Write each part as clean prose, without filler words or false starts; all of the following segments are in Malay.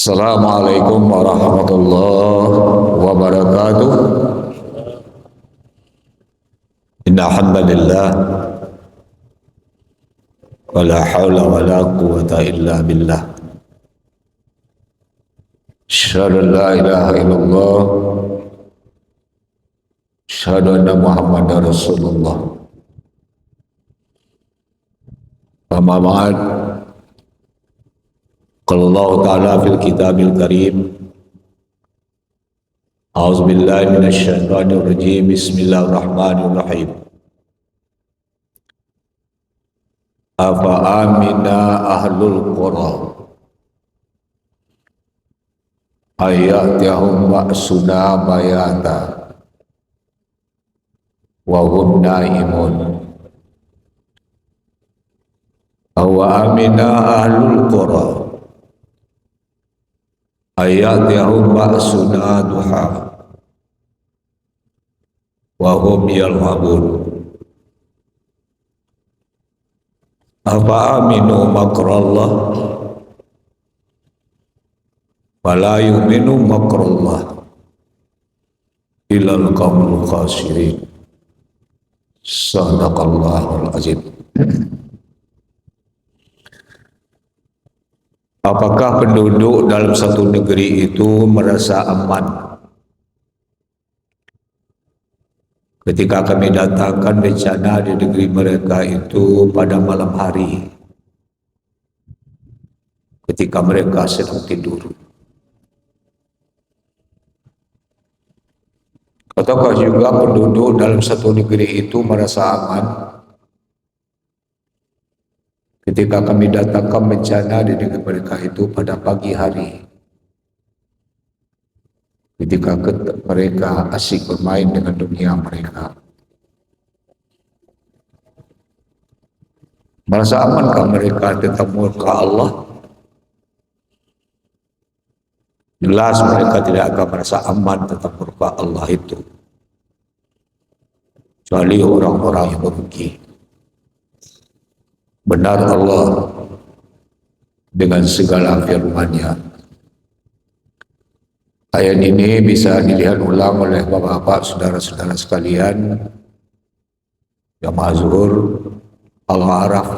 Assalamualaikum warahmatullahi wabarakatuh. Inna hamdalillah wa la hawla wa la quwwata illa billah. Asyhadu an la ilaha illallah. Asyhadu anna Muhammadar Rasulullah. Amma ba'd. Qala Allah Ta'ala fil Kitabil Karim. A'udzu billahi minasy syaithanir rajim. Bismillahirrahmanirrahim. Afa amina ahlul qura ayatihum ba'suna bayata wa hum naimun. Awa amina ahlul qura ayatihum ba'suna duha wa hum yal'abun. Afa aminu makrallah wala yu'minu makrallah illal qaumul khasirin. Sadaqallahul azim. Apakah penduduk dalam satu negeri itu merasa aman ketika kami datangkan bencana di negeri mereka itu pada malam hari, ketika mereka sedang tidur? Ataukah juga penduduk dalam satu negeri itu merasa aman ketika kami datangkan bencana di negeri mereka itu pada pagi hari, ketika mereka asyik bermain dengan dunia mereka? Merasa amankah mereka tentang murka Allah? Jelas mereka tidak akan merasa aman tentang murka Allah itu, kecuali orang-orang yang merugi. Benar Allah dengan segala firman-Nya. Ayat ini bisa dilihat ulang oleh bapak-bapak, saudara-saudara sekalian, Jamaah Zuhur Al-A'raf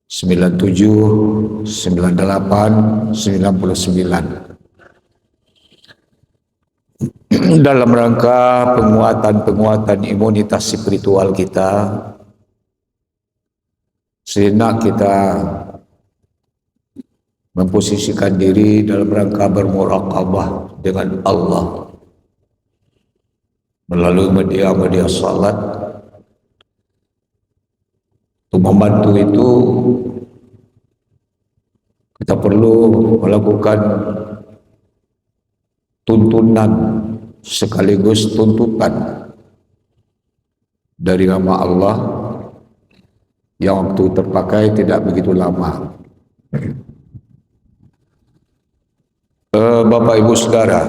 97, 98, 99. Dalam rangka penguatan imunitas spiritual kita, sejenak kita memposisikan diri dalam rangka bermuraqabah dengan Allah melalui media-media salat. Untuk membantu itu, kita perlu melakukan tuntunan sekaligus tuntutan dari nama Allah yang waktu terpakai tidak begitu lama. Bapak Ibu Saudara,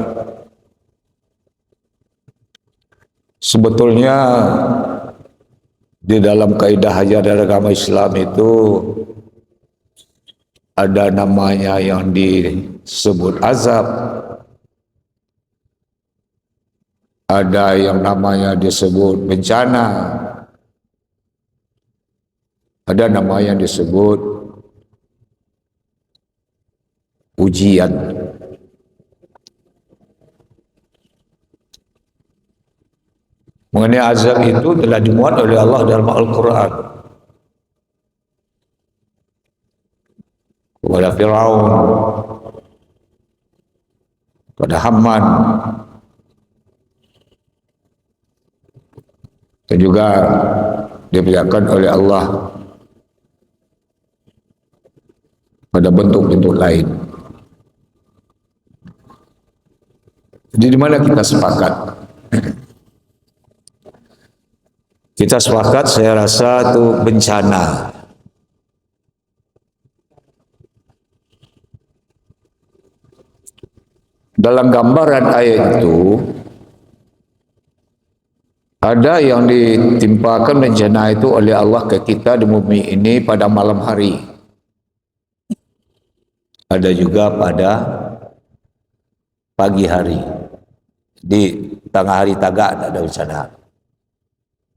sebetulnya di dalam kaidah ajaran agama Islam itu ada namanya yang disebut azab, ada yang namanya disebut bencana, ada nama yang disebut ujian. Mengenai azab itu telah dimuat oleh Allah dalam Al-Quran kepada Fir'aun, kepada Haman, dan juga diberikan oleh Allah pada bentuk-bentuk lain. Jadi di mana kita sepakat? Kita sepakat, saya rasa, itu bencana. Dalam gambaran ayat itu, ada yang ditimpakan bencana itu oleh Allah ke kita di bumi ini pada malam hari. ada juga pada pagi hari. Di tengah hari tagak tak ada bencana.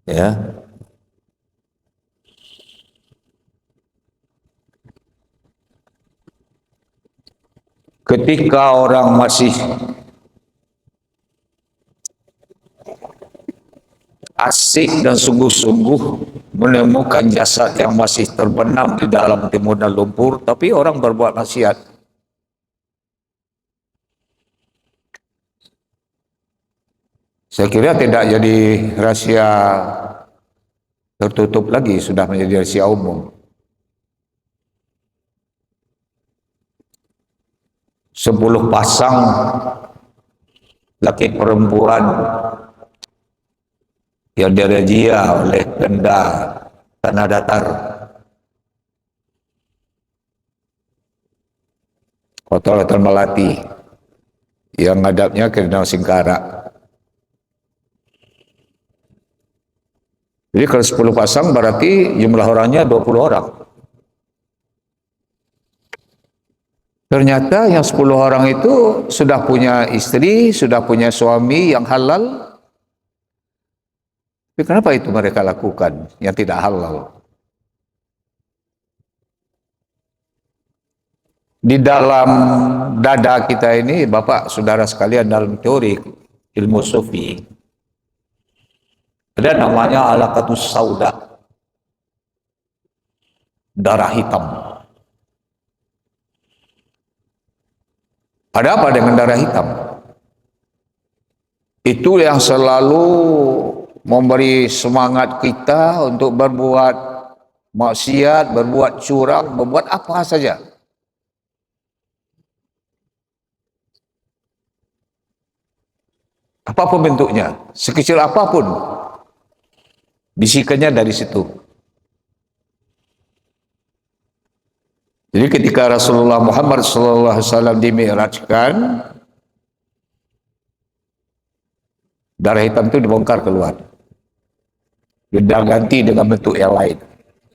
Ya. Ketika orang masih asik dan sungguh-sungguh menemukan jasad yang masih terbenam di dalam timunan lumpur, tapi orang berbuat maksiat. Saya kira tidak jadi rahasia tertutup lagi, sudah menjadi rahasia umum. 10 pasang laki perempuan yang dirajia oleh Pemda Tanah Datar Kota Melati yang ngadapnya ke Danau Singkarak. Jadi kalau 10 pasang berarti jumlah orangnya 20 orang. Ternyata yang 10 orang itu sudah punya istri, sudah punya suami yang halal. Tapi kenapa itu mereka lakukan yang tidak halal? Di dalam dada kita ini, Bapak, saudara sekalian, dalam teori ilmu sufi, ada namanya alaqatus sauda, darah hitam. Ada apa dengan darah hitam? Itu yang selalu memberi semangat kita untuk berbuat maksiat, berbuat curang, berbuat apa saja. Apapun bentuknya, sekecil apapun, bisikannya dari situ. Jadi ketika Rasulullah Muhammad SAW dimi'rajkan, darah hitam itu dibongkar keluar. Dia ganti dengan bentuk yang lain.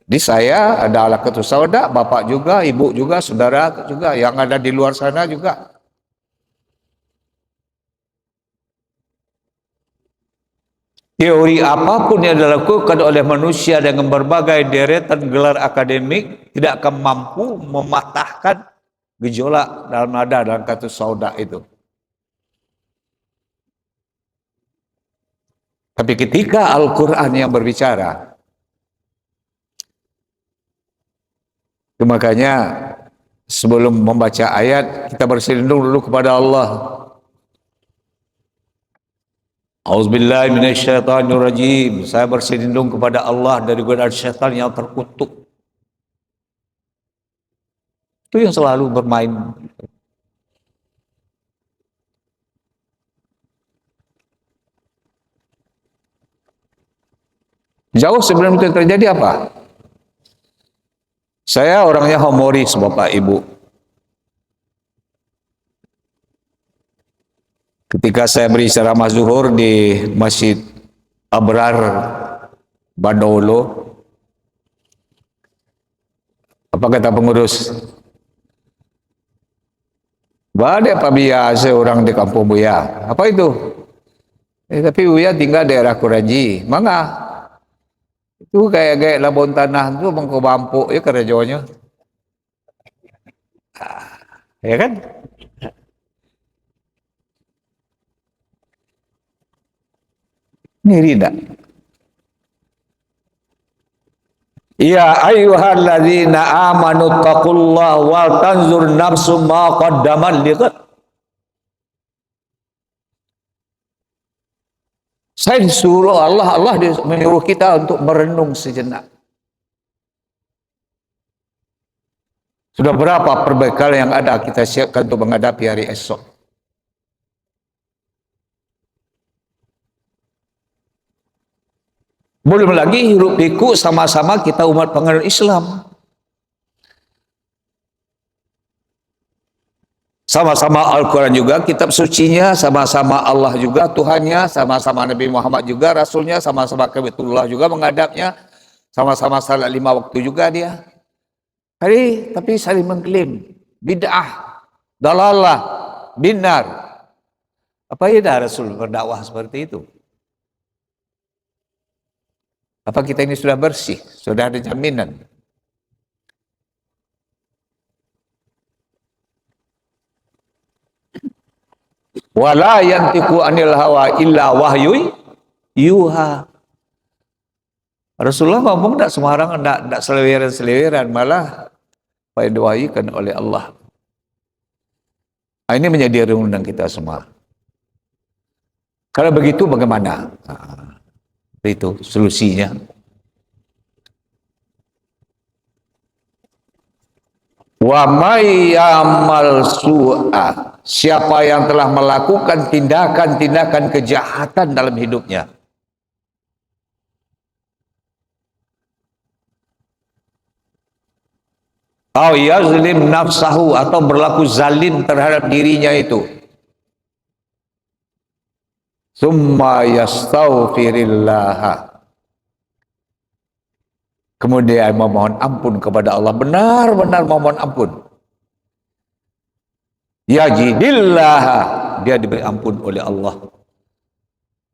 Di saya ada alaqatus sauda, bapak juga, ibu juga, saudara juga, yang ada di luar sana juga. Teori apapun yang dilakukan oleh manusia dengan berbagai deretan gelar akademik tidak akan mampu mematahkan gejolak dalam nada dalam kata sauda itu. Tapi ketika Al-Quran yang berbicara, makanya sebelum membaca ayat, kita berselindung dulu kepada Allah. Auzubillahi minasyaitonirrajim. Saya berselindung kepada Allah dari godaan syaitan yang terkutuk. Itu yang selalu bermain. Jauh sebelum itu terjadi apa? Saya orangnya humoris, Bapak Ibu. Ketika saya beri ceramah zuhur di Masjid Abrar Bandolo, apa kata pengurus? Ada Pak biasa orang di kampung Buya. Apa itu? Tapi Buya tinggal daerah Kuraji. Mana? Itu kayak labon tanah itu bangko bampuk ya kerjanya. Ya kan? Ngiri tak? Ya ayyuhalladzina amanu taqullaha wal tanzur nafsum ma qaddamat lighad. Saya disuruh Allah menyuruh kita untuk merenung sejenak. Sudah berapa perbekalan yang ada kita siapkan untuk menghadapi hari esok? Belum lagi hirup pikuk sama-sama kita umat penganut Islam. Sama-sama Al-Quran juga, kitab sucinya, sama-sama Allah juga, Tuhannya, sama-sama Nabi Muhammad juga, Rasulnya, sama-sama Kabatullah juga menghadapnya, sama-sama salat 5 waktu juga dia. Tapi saling mengklaim bid'ah, dalalah, binar. Apa ya Rasul berdakwah seperti itu? Apa kita ini sudah bersih? Sudah ada jaminan? Wala yantiqu anil hawa illa wahyu yuha. Rasulullah ngomong tak sembarangan, tak seleweran-seleweran, malah diwahyukan oleh Allah. Ini menjadi renungan kita semua. Kalau begitu bagaimana? Itu solusinya. Wa may ya'mal su'a, siapa yang telah melakukan tindakan-tindakan kejahatan dalam hidupnya, au yazlim nafsahu, atau berlaku zalim terhadap dirinya itu, summa yastaghfirillah, kemudian memohon ampun kepada Allah, benar-benar memohon ampun, yajidillah, dia diberi ampun oleh Allah,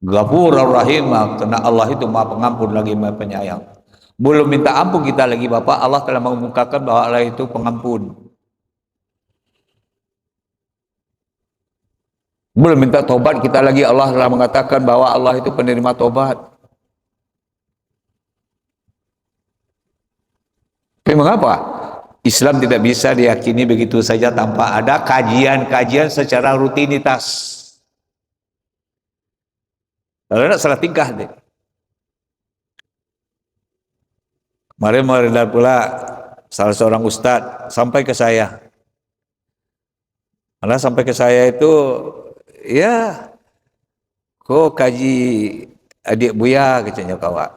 Ghafurur Rahim, karena Allah itu Maha Pengampun lagi Maha Penyayang. Belum minta ampun kita lagi, Bapak, Allah telah mengungkapkan bahwa Allah itu pengampun. Belum minta tobat kita lagi, Allah telah mengatakan bahwa Allah itu penerima tobat. Tapi mengapa Islam tidak bisa diyakini begitu saja tanpa ada kajian-kajian secara rutinitas? Kalau tidak salah tingkah deh. Kemarin pula salah seorang ustadz sampai ke saya. Karena sampai ke saya itu, ya, kok kaji adik Buya, katanya kawan.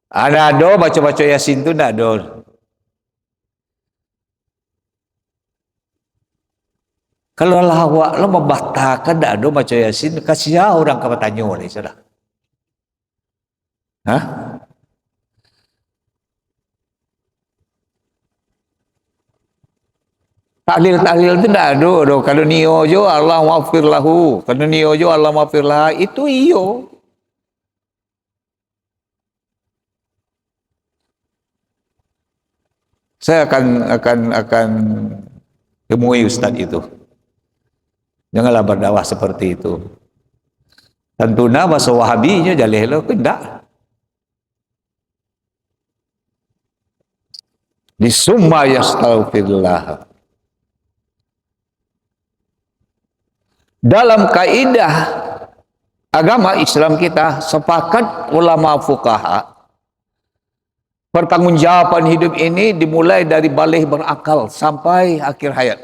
Ada do baca-baca Yasin tu ndak do. Kalau lawak lo membatakan ndak do baca Yasin, kasih orang kamu tanya oleh sudah. Hah? Tahlil-tahlil itu tidak ada. Kalau niyo jo Allah maafir lahu, kalau niyo jo Allah maafir lah, itu iyo. Saya akan temui ustaz itu. Janganlah berdakwah seperti itu. Tentunya bahasa Wahabinya jaleh lo tidak. Disumma yastaghfirullah. Dalam kaidah agama Islam kita, sepakat ulama fuqaha, pertanggungjawaban hidup ini dimulai dari balik berakal sampai akhir hayat.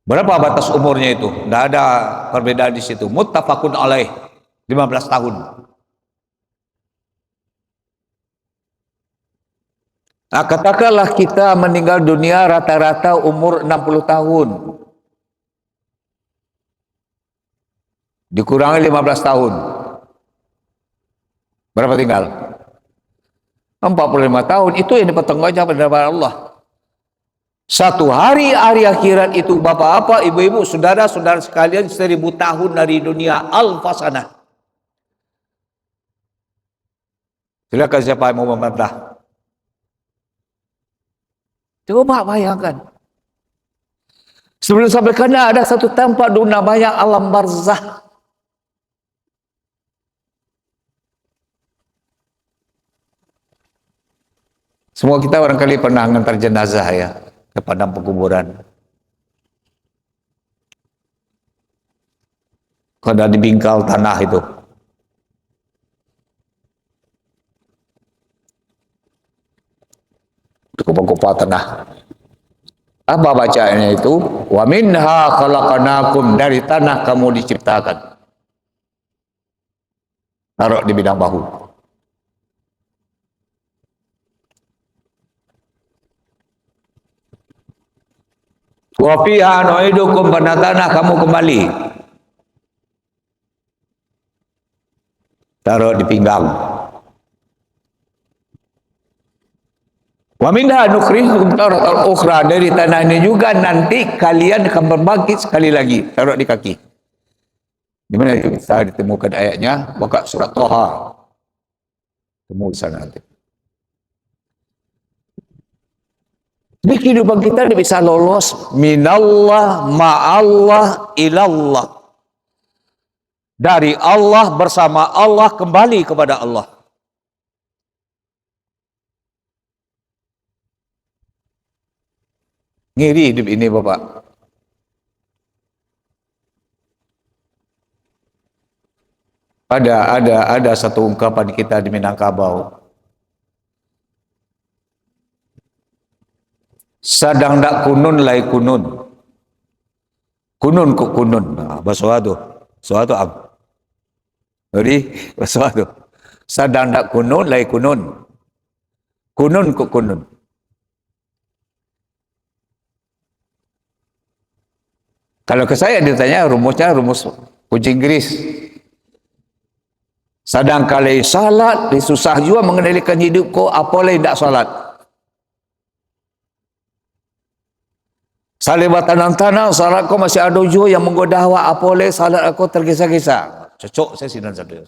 Berapa batas umurnya itu? Tidak ada perbedaan di situ. Muttafaqun alaih, 15 tahun. Nah, katakanlah kita meninggal dunia rata-rata umur 60 tahun. Dikurangi 15 tahun. Berapa tinggal? 45 tahun. Itu yang dipertanggungjawabkan kepada Allah. Satu hari akhirat itu, bapak-bapak, ibu-ibu, saudara-saudara sekalian, 1000 tahun dari dunia, al-fasanah. Silakan siapa yang mau membantah. Coba bayangkan. Sebelum sampai kana ada satu tempat di namanya alam barzah. Semua kita barangkali pernah mengantar jenazah ya ke padang pekuburan. Kalau di bingkal tanah itu. Kupa-kupa tanah. Apa bacaannya itu? Wa minha khalaqnakum, dari tanah kamu diciptakan. Taruh di bidang bahu. Wa fiha nu'idukum, pada tanah kamu kembali. Taruh di pinggang. Wa minha nukhrijukum taratan ukhra, dari tanah ini juga nanti kalian akan berbangkit sekali lagi. Taruh di kaki. Di mana bisa ditemukan ayatnya? Buka surat Thaha. Temu di sana nanti. Jadi kehidupan kita bisa lolos minallah ma'allah ilallah. Dari Allah bersama Allah kembali kepada Allah. Ngiri hidup ini Bapak. Ada satu ungkapan kita di Minangkabau. Sadang dak kunun lai kunun. Kunun kok kunun. Nah, basuatu. Suatu am. Jadi basuatu. Sadang dak kunun lai kunun. Kunun kok kunun. Kalau ke saya ditanya rumusnya rumus kunci Inggris. Sadang kali salat, disusah juga mengendalikan hidup kau, apalagi tidak salat. Salibatan tanah, salat kau masih ada juga yang menggoda awak, apalagi salat aku tergesa-gesa. Cocok saya sinan satu.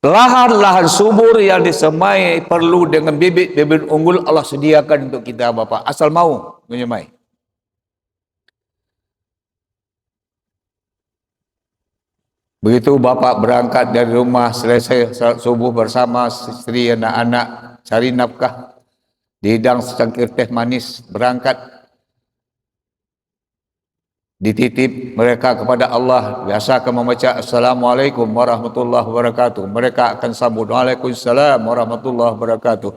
Lahan-lahan subur yang disemai perlu dengan bibit-bibit unggul Allah sediakan untuk kita Bapak. Asal mau menyemai. Begitu Bapak berangkat dari rumah, selesai salat subuh bersama istri, anak-anak, cari nafkah, dihidang secangkir teh manis, berangkat. Dititip mereka kepada Allah, biasakan membaca Assalamualaikum warahmatullahi wabarakatuh. Mereka akan sambut Waalaikumsalam warahmatullahi wabarakatuh.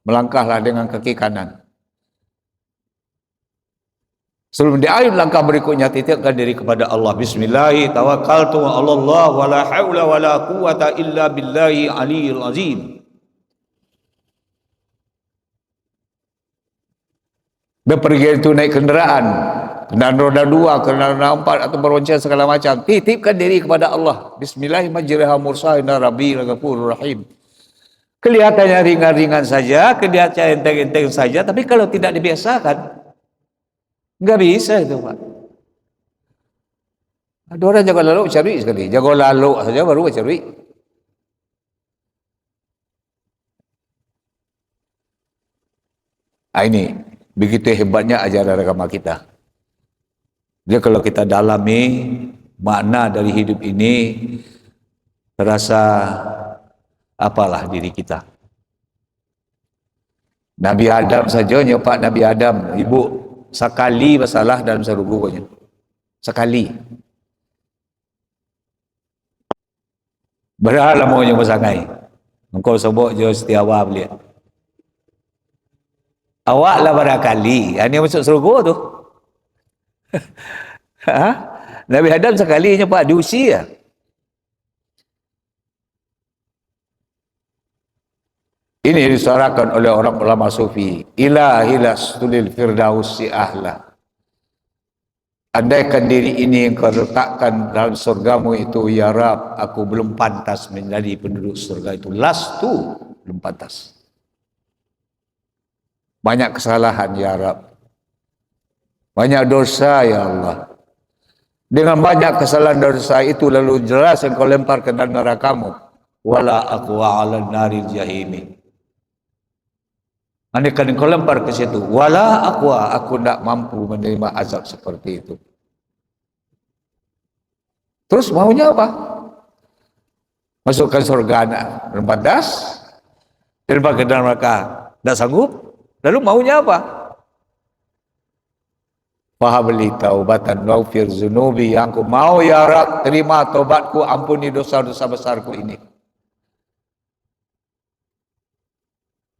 Melangkahlah dengan kaki kanan. Sebelum diayun langkah berikutnya, titipkan diri kepada Allah. Bismillahi tawakkaltu ala Allah wa la haula wa la quwata illa billahi aliyil azim. Bepergian itu naik kendaraan roda 2, kendaraan roda 4 atau beroncat segala macam, titipkan diri kepada Allah. Bismillahirrahmanirrahim. Mursalina rabbil ghafurur rahim. Kelihatannya ringan-ringan saja, kelihatannya enteng-enteng saja, tapi kalau tidak dibiasakan, enggak bisa itu Pak. Ada orang jago lalu cari sekali, jago lalu saja baru cari. Ini begitu hebatnya ajaran agama kita. Jadi kalau kita dalami makna dari hidup ini, terasa apalah diri kita. Nabi Adam saja nyopak Nabi Adam, ibu sekali bersalah dalam serubuhnya. Sekali. Berhala maunya bersangai. Engkau sebut je setiawa beliau. Awaklah barangkali. Ini masuk serubuh tu. Nabi Adam sekali nyopak diusi ya. Ini disuarakan oleh orang ulama sufi. Ilahilah stulil firdausi ahla. Andaikan diri ini yang kau letakkan dalam surgamu itu, ya Rab, aku belum pantas menjadi penduduk surga itu. Lastu, belum pantas. Banyak kesalahan ya Rab. Banyak dosa ya Allah. Dengan banyak kesalahan dosa itu lalu jelas yang kau lempar ke dalam nerakamu. Wala aqwa 'ala naril jahimi. Andaikan kau lempar ke situ, wala aqwa, aku tidak mampu menerima azab seperti itu. Terus maunya apa? Masukkan surga anak berbatas, lempar ke dalam neraka, tidak sanggup. Lalu maunya apa? Fahabli taubatan waghfir zunubi, yang aku mau ya Rab, terima taubatku, ampuni dosa-dosa besarku ini.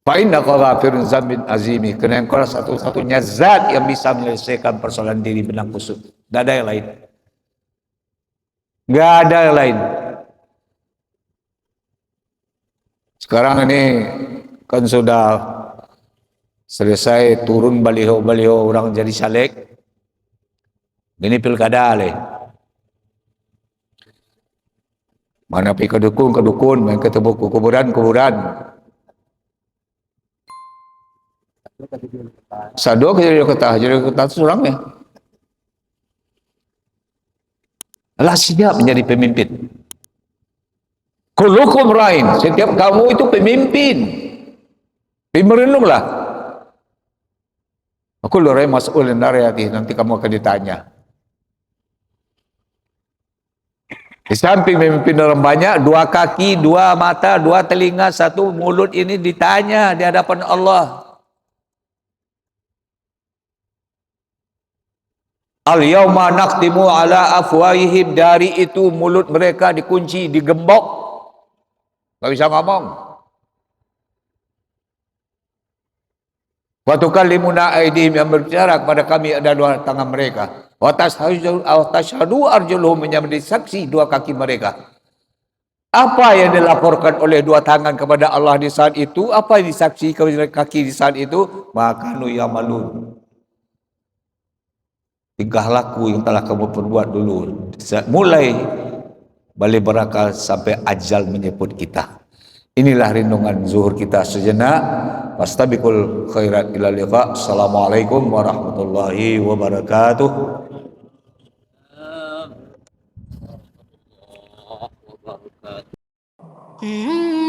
Fa innaka ghafirun dzambin azimi, karena engkau satu-satunya zat yang bisa menyelesaikan persoalan diri benang kusut. Tidak ada yang lain. Tidak ada yang lain. Sekarang ini kan sudah selesai turun baliho-baliho orang jadi caleg. Ini pilkada le. Mana pergi ke dukun, main ketemu ke kuburan. Sado ke jadi kota itu seorang ya. Allah siap menjadi pemimpin. Kullukum ra'in, setiap kamu itu pemimpin. Merenunglah. Aku lurai mas'ulun nariyati, nanti kamu akan ditanya. Di samping memimpin orang banyak, dua kaki, dua mata, dua telinga, satu mulut ini ditanya di hadapan Allah. Al-yawma naqtimu ala afwahihim, dari itu mulut mereka dikunci, digembok. Tak bisa ngomong. Wa tukallimuna aydihim, yang berbicara kepada kami ada dua tangan mereka. Wa tashhadu arjuluhum, menjadi saksi dua kaki mereka. Apa yang dilaporkan oleh dua tangan kepada Allah di saat itu, apa yang disaksi kepada kaki di saat itu, makanu yamalun. Tingkah laku yang telah kamu perbuat dulu, mulai balik berakal sampai ajal menyebut kita. Inilah renungan zuhur kita sejenak. Fastabiqul khairat ila liqa. Assalamualaikum warahmatullahi wabarakatuh. Hmm.